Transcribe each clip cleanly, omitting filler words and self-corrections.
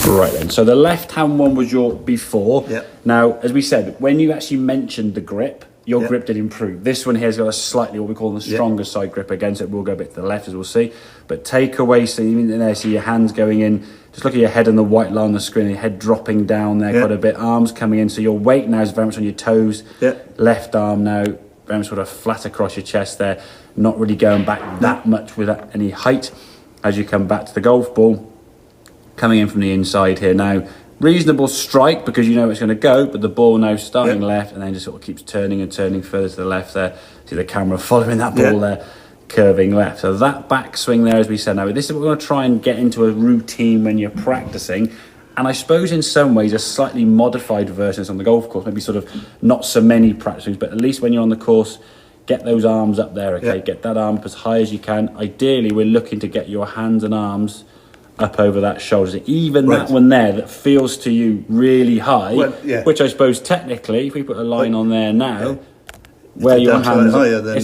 Right then, so the left-hand one was your before. Yep. Now, as we said, when you actually mentioned the grip, your Yep. grip did improve. This one here's got a slightly, what we call the stronger side grip again, so it will go a bit to the left, as we'll see. But take away, so you in there, see your hands going in. Just look at your head on the white line on the screen, your head dropping down there quite a bit, arms coming in. So your weight now is very much on your toes. Yep. Left arm now, very much sort of flat across your chest there, not really going back that much without any height. As you come back to the golf ball, coming in from the inside here now, reasonable strike because you know it's going to go, but the ball now starting left and then just sort of keeps turning and turning further to the left there. See the camera following that ball there, curving left. So that backswing there, as we said, now this is what we're going to try and get into a routine when you're practicing. And I suppose in some ways a slightly modified version on the golf course, maybe sort of not so many practice swings, but at least when you're on the course, get those arms up there, okay? Get that arm up as high as you can. Ideally, we're looking to get your hands and arms up over that shoulder. Even that one there that feels to you really high, which I suppose technically, if we put a line on there now, where your hands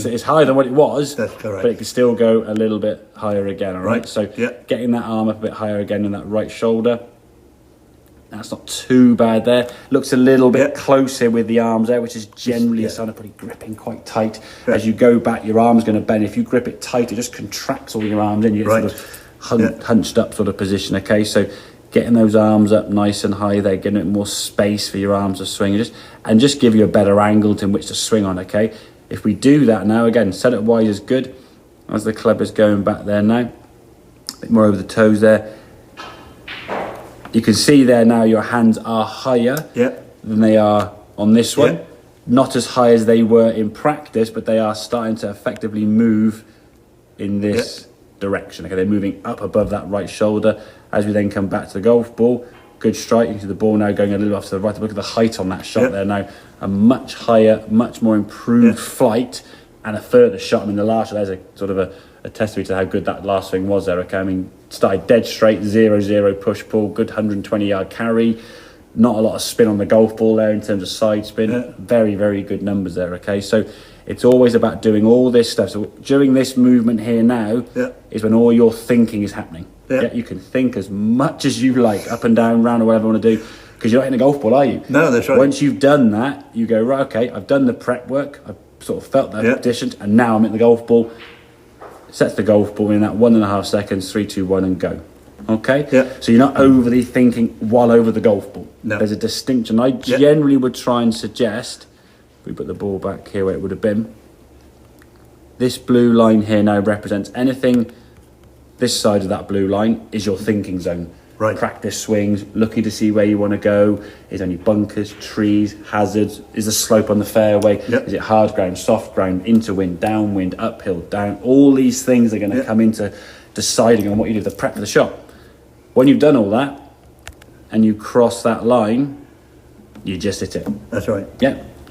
it's higher than what it was, that's correct, but it can still go a little bit higher again, all right? So getting that arm up a bit higher again in that right shoulder, that's not too bad there. Looks a little bit closer with the arms there, which is generally a sign of probably gripping quite tight. As you go back, your arm's going to bend. If you grip it tight, it just contracts all your arms in. You're sort of hunched up sort of position, okay? So getting those arms up nice and high there, giving it more space for your arms to swing, and just give you a better angle in which to swing on, okay? If we do that now, again, set it wide is good. As the club is going back there now, a bit more over the toes there. You can see there now your hands are higher than they are on this one. Not as high as they were in practice, but they are starting to effectively move in this direction. Okay, they're moving up above that right shoulder. As we then come back to the golf ball, good strike. You can see the ball now going a little off to the right. Look at the height on that shot there now. A much higher, much more improved flight and a further shot. I mean, the last shot, there's a sort of a testimony to how good that last swing was there, okay? I mean, started dead straight, 0-0 push-pull, good 120-yard carry, not a lot of spin on the golf ball there in terms of side spin. Very, very good numbers there, okay? So it's always about doing all this stuff. So during this movement here now is when all your thinking is happening. You can think as much as you like, up and down, round, or whatever you want to do, because you're not hitting a golf ball, are you? No, that's right. Once you've done that, you go, right, okay, I've done the prep work, I've sort of felt that conditioned, and now I'm in the golf ball. Sets the golf ball in that 1.5 seconds, 3, 2, 1, and go. Okay? So you're not overly thinking while over the golf ball. There's a distinction. I generally would try and suggest, if we put the ball back here where it would have been, this blue line here now represents anything, this side of that blue line is your thinking zone. Practice swings, looking to see where you want to go. Is there any bunkers, trees, hazards? Is the slope on the fairway? Is it hard ground, soft ground, into wind, downwind, uphill, down? All these things are going to come into deciding on what you do, the prep for the shot. When you've done all that and you cross that line, you just hit it. That's right.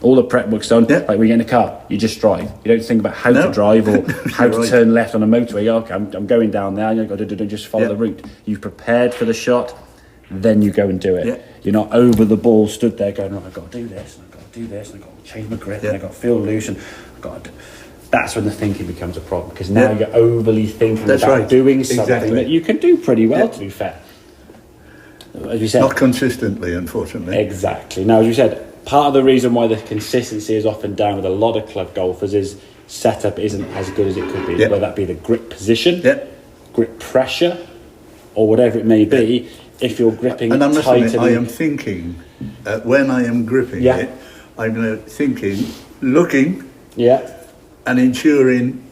All the prep work's done. Like when you get in a car, you just drive. You don't think about how to drive or how to turn left on a motorway. Okay, I'm going down there. You've got to just follow the route. You've prepared for the shot, then you go and do it. You're not over the ball, stood there going, I've got to do this, and I've got to do this, and I've got to change my grip, and I've got to feel loose, and I've got to do... That's when the thinking becomes a problem, because now you're overly thinking about doing something that you can do pretty well, to be fair. As we said, not consistently, unfortunately. Exactly. Now, as you said, part of the reason why the consistency is often down with a lot of club golfers is setup isn't as good as it could be, whether that be the grip position, grip pressure, or whatever it may be. If you're gripping and I must admit, I am it, thinking when I am gripping it, I'm thinking, looking, and ensuring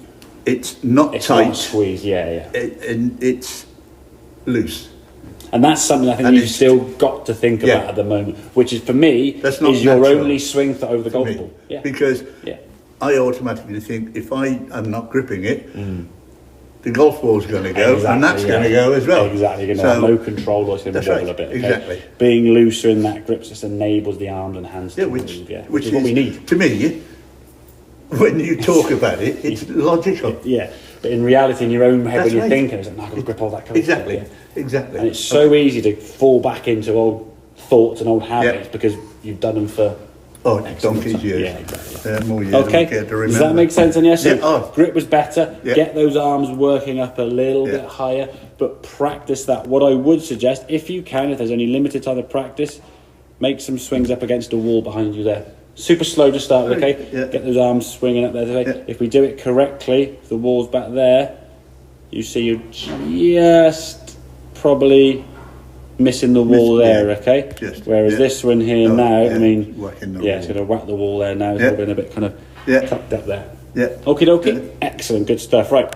it's not tight, not squeezed, and it's loose. And that's something I think you've still got to think about at the moment, which is, for me, is your only swing for over the golf ball. Because I automatically think, if I am not gripping it, the golf ball's going to go, and that's going to go as well. Exactly, you're going to have no control, or it's going to wobble a bit. Okay? Exactly. Being looser in that grip just enables the arms and hands to move, which is what we need. To me, when you talk about it, it's logical. But in reality, in your own head, when you're thinking, it's like, no, I've got to grip all that. Exactly. And it's so easy to fall back into old thoughts and old habits because you've done them for Oh, donkey's years. Yeah, exactly. More years okay, to remember. Does that make sense? And yes, yeah. Grip was better. Yeah. Get those arms working up a little bit higher, but practice that. What I would suggest, if you can, if there's only limited time to practice, make some swings up against a wall behind you there. Super slow to start with, okay? Yeah. Get those arms swinging up there. Okay? Yeah. If we do it correctly, if the wall's back there, you see you're just probably missing the wall there, okay? Whereas this one here now, I mean, it's going to whack the wall there now. It's all been a bit kind of tucked up there. Yeah. Okie dokie. Excellent, good stuff. Right.